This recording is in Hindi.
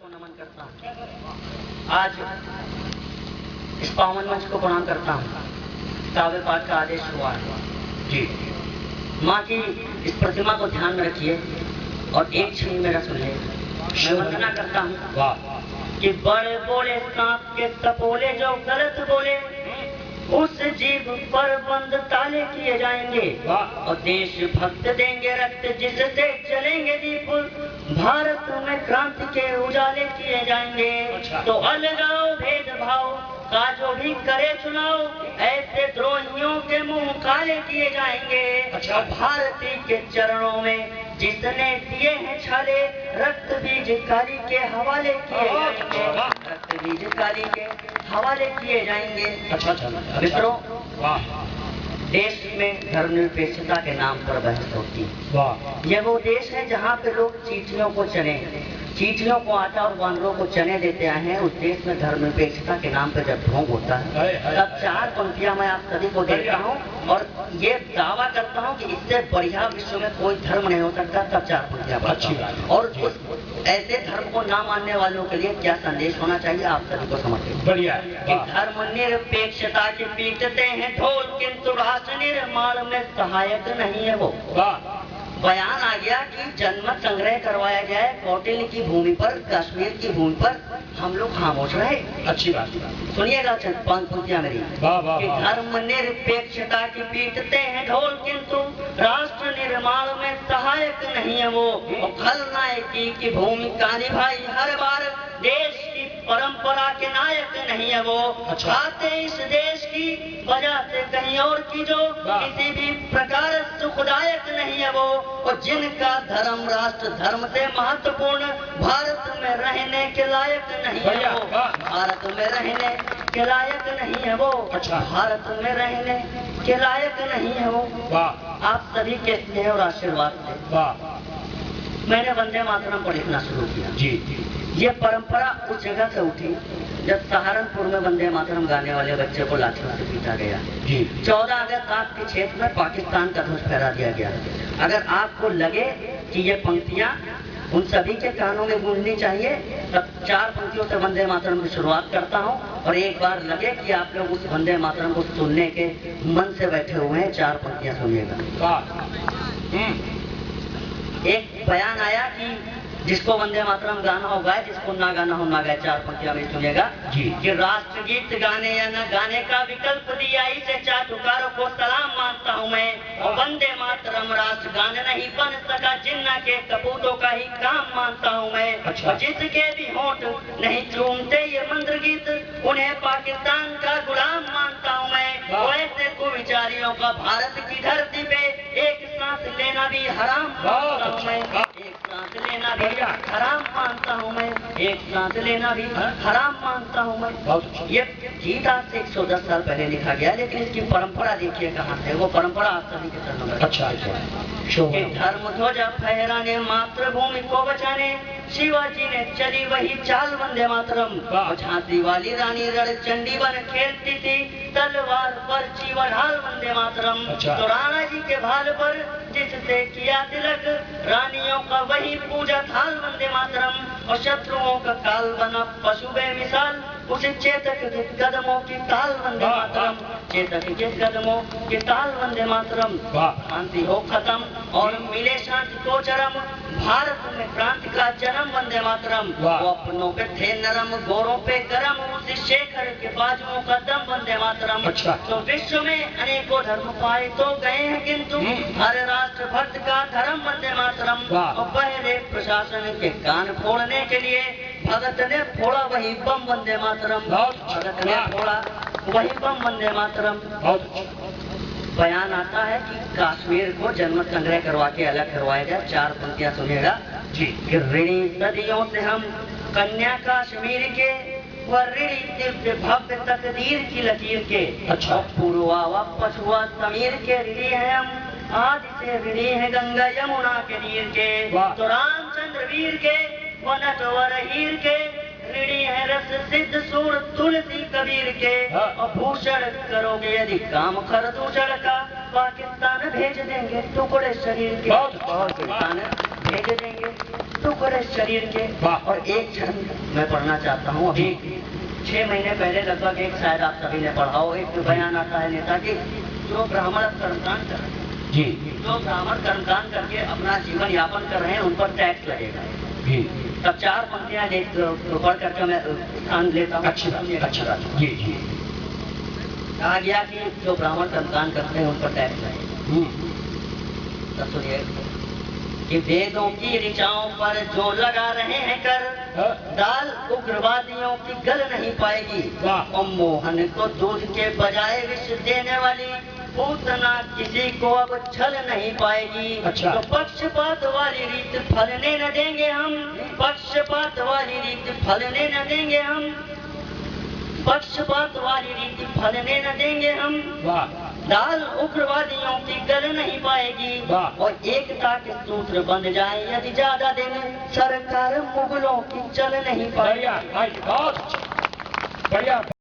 को नमन करता हूँ। आज इस पावन मंच को प्रणाम करता हूँ। काव्य पाठ का आदेश हुआ है जी। माँ की इस प्रतिमा को ध्यान में रखिए और एक क्षण मेरा सुनिए। मैं वंदना करता हूँ कि बड़े बोले सांप के तपोले जो गलत बोले उस जीव पर बंद ताले किए जाएंगे और देश भक्त देंगे रक्त जिससे जलेंगे दीप। भारत में क्रांति के उजाले किए जाएंगे। तो अलगाओ भेदभाव का जो भी करे चुनाव ऐसे द्रोहियों के मुंह काले किए जाएंगे। भारती के चरणों में जिसने दिए हैं छाले रक्त बीज काली के हवाले किए जाएंगे। रक्त बीज काली के हवाले किए जाएंगे। मित्रों, देश में धर्मनिरपेक्षता के नाम पर बहस होती है। यह वो देश है जहाँ पे लोग चींटियों को आटा और वानरों को चने देते आए हैं। उस देश में धर्मनिरपेक्षता के नाम पर जब ढोंग होता है तब चार पंक्तियां मैं आप सभी को देता हूं और ये दावा करता हूं कि इससे बढ़िया विश्व में कोई धर्म नहीं हो सकता। तब चार पंक्तियां अच्छी और उस ऐसे धर्म को ना मानने वालों के लिए क्या संदेश होना चाहिए आप सभी को समझिए। बढ़िया कि धर्मनिरपेक्षता की पीटते हैं ढोल किंतु राष्ट्र निर्माण में सहायक नहीं है वो। बयान आ गया कि जनमत संग्रह करवाया गया है कौटिल्य की भूमि पर, कश्मीर की भूमि पर। हम लोग खामोश रहे। अच्छी बात सुनिएगा पंक्तियां मेरी कि धर्मनिरपेक्षता की पीटते हैं ढोल किंतु राष्ट्र निर्माण में सहायक नहीं है वो। खलनायकी की भूमिका निभाई हर बार देश की परंपरा के नायक नहीं है वो। खाते इस देश की वजह से कहीं और की जो किसी भी प्रकार सुखदायक नहीं है वो। और जिनका धर्म राष्ट्र धर्म से महत्वपूर्ण भारत में रहने के लायक नहीं है वो। भारत में रहने के लायक नहीं है वो। भारत में रहने के लायक नहीं है वो। आप सभी के स्नेह और आशीर्वाद से मैंने वंदे मातरम को लिखना शुरू किया जी। ये परंपरा उस जगह से उठी जब सहारनपुर में वंदे मातरम गाने वाले बच्चे को लाठियों से पीटा गया जी। 14 अगस्त आपके क्षेत्र में पाकिस्तान का ध्वज फहरा दिया गया। अगर आपको लगे कि ये पंक्तियां उन सभी के कानों में गूंजनी चाहिए तब चार पंक्तियों से वंदे मातरम की शुरुआत करता हूं और एक बार लगे कि आप लोग उस वंदे मातरम को सुनने के मन से बैठे हुए हैं, चार पंक्तियां सुनिएगा। एक बयान आया कि जिसको वंदे मातरम गाना हो गाए, जिसको ना गाना हो ना गाए। चार पंक्तियां में सुनिएगा कि राष्ट्रगीत गाने या न गाने का विकल्प दिया इसे चाटुकारों को सलाम मानता हूं मैं। और वंदे मातरम राष्ट्र गान नहीं बन सका जिन्ना के कपूतों का ही काम मानता हूं मैं। और जिसके भी होंठ नहीं चूमते ये मंत्र गीत उन्हें पाकिस्तान का गुलाम मानता हूं मैं। ऐसे कुविचारियों का भारत की धरती पे एक सांस लेना भी हराम मानता हूं मैं। एक सांस लेना भी हराम मानता हूँ मैं। एक सांस लेना भी हराम मानता हूँ मैं। ये गीत आज से 110 साल पहले लिखा गया लेकिन इसकी परंपरा देखिए कहाँ से। वो परंपरा आप सभी के चरणों में। अच्छा धर्म ध्वजा फहराने मातृभूमि को बचाने शिवाजी ने चली वही चाल वंदे मातरम। झांसी वाली रानी रणचंडी बन खेलती थी तलवार पर चीवढ़ाल वंदे मातरम। तो राणा जी के भाल पर जिससे किया तिलक रानियों का वही पूजा थाल वंदे मातरम। और शत्रुओं का काल बना पशु बेमिसाल उसे चेतक के कदमों की ताल वंदे मातरम। चेतक के कदमों की ताल वंदे मातरम। शांति हो खत्म और मिले शांति को चरम भारत में क्रांति का जन्म वंदे मातरम। वो अपनों पे थे नरम गोरों पे गरम उसी शेखर के बाजुओं का दम वंदे मातरम। तो विश्व में अनेकों धर्म पाए तो गए हैं किंतु हर राष्ट्र भक्त का धर्म वंदे मातरम। और पहले प्रशासन के कान फोड़ने के लिए भगत ने फोड़ा वही बम वंदे मातरम। भगत ने फोड़ा वही बम वंदे मातरम। बयान आता है कि कश्मीर को जनमत संग्रह करवा के अलग करवाया जाए। चार पंक्तियां सुनिएगा जी। ऋणी सदियों से हम कन्या कश्मीर के व ऋणी दिव्य भव्य तकदीर की लकीर के। पूर्वा व पछुआ समीर के ऋणी है हम आज से ऋणी है गंगा यमुना के नीर के। तो रामचंद्र वीर के व नटवर हीर के ऋणी है रस सिद्ध सूर तुलसी कबीर के। और भूषण करोगे यदि काम कर दूषण का पाकिस्तान भेज देंगे टुकड़े शरीर के। पाकिस्तान भेज देंगे टुकड़े शरीर के। और एक क्षण मैं पढ़ना चाहता हूँ। अभी 6 महीने पहले लगभग एक, शायद आप सभी ने पढ़ा हो, एक बयान आता है नेता कि जो ब्राह्मण कर्मकांड कर रहे हैं, जी, जो ब्राह्मण कर्मकांड करके अपना जीवन यापन कर रहे हैं, उन पर टैक्स लगेगा। जी, तब 4 पंक्तियां पढ़ करके मैं स्थान लेता हूँ। अच्छा, जी जी। कहा गया कि जो ब्राह्मण कर्मकांड करते हैं उन पर टैक्स लगेगा। तब सुनिए कि वेदों की ऋचाओं पर जो लगा रहे हैं कर, दाल उग्रवादियों की गल नहीं पाएगी। और मोहन को दूध के बजाय विष देने वाली पूतना किसी को अब छल नहीं पाएगी। अच्छा। तो पक्षपात वाली रीत फलने न देंगे हम, पक्षपात वाली रीत फलने न देंगे हम, पक्षपात वाली रीति फलने न देंगे हम। दाल उग्रवादियों की गल नहीं पाएगी। और एकता के सूत्र बंध जाए यदि ज्यादा दिन, सरकार मुगलों की चल नहीं पाएगी। बढ़िया।